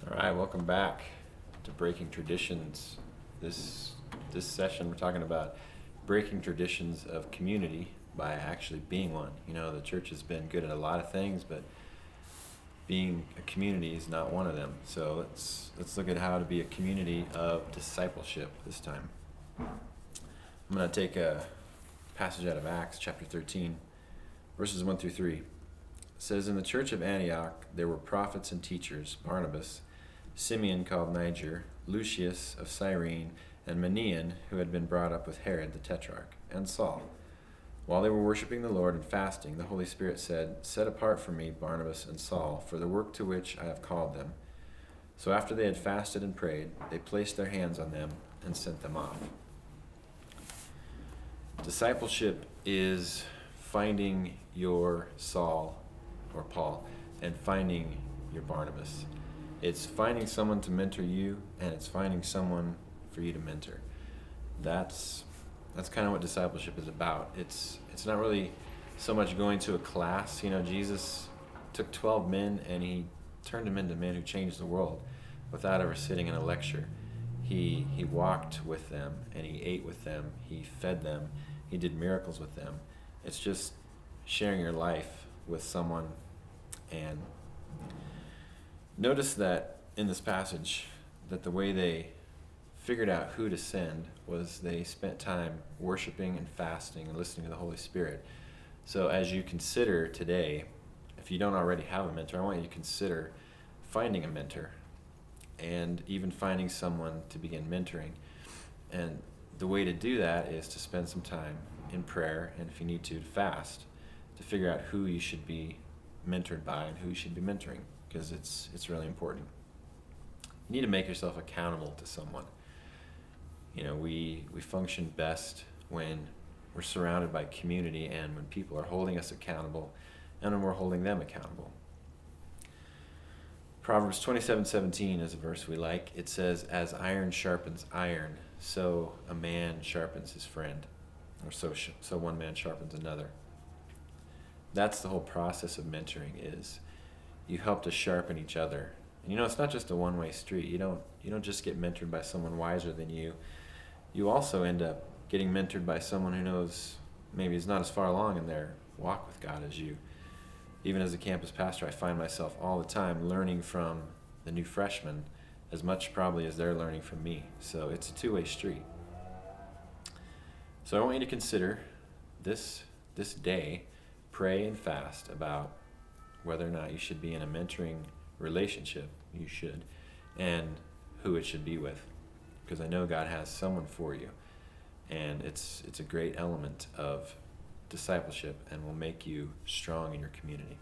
All right, welcome back to Breaking Traditions. This session, we're talking about breaking traditions of community by actually being one. You know, the church has been good at a lot of things, but being a community is not one of them. So let's look at how to be a community of discipleship this time. I'm going to take a passage out of Acts chapter 13, verses 1 through 3. It says, "In the church of Antioch there were prophets and teachers, Barnabas, Simeon called Niger, Lucius of Cyrene, and Manaen, who had been brought up with Herod the Tetrarch, and Saul. While they were worshiping the Lord and fasting, the Holy Spirit said, 'Set apart for me Barnabas and Saul for the work to which I have called them.' So after they had fasted and prayed, they placed their hands on them and sent them off." Discipleship is finding your Saul or Paul and finding your Barnabas. It's finding someone to mentor you, and it's finding someone for you to mentor. That's kind of what discipleship is about. It's not really so much going to a class. You know, Jesus took 12 men and he turned them into men who changed the world without ever sitting in a lecture. He walked with them and he ate with them. He fed them. He did miracles with them. It's just sharing your life with someone. And notice that in this passage that the way they figured out who to send was they spent time worshiping and fasting and listening to the Holy Spirit. So as you consider today, if you don't already have a mentor, I want you to consider finding a mentor and even finding someone to begin mentoring. And the way to do that is to spend some time in prayer, and if you need to fast, to figure out who you should be mentored by and who you should be mentoring, because it's really important. You need to make yourself accountable to someone. You know, we function best when we're surrounded by community and when people are holding us accountable and when we're holding them accountable. Proverbs 27:17 is a verse we like. It says, "As iron sharpens iron, so a man sharpens his friend," or so one man sharpens another. That's the whole process of mentoring, is you help to sharpen each other. And you know, it's not just a one-way street. You don't just get mentored by someone wiser than you. You also end up getting mentored by someone who knows maybe is not as far along in their walk with God as you. Even as a campus pastor, I find myself all the time learning from the new freshmen as much probably as they're learning from me. So it's a two-way street. So I want you to consider this day, pray and fast about whether or not you should be in a mentoring relationship. You should, and who it should be with, because I know God has someone for you, and it's a great element of discipleship and will make you strong in your community.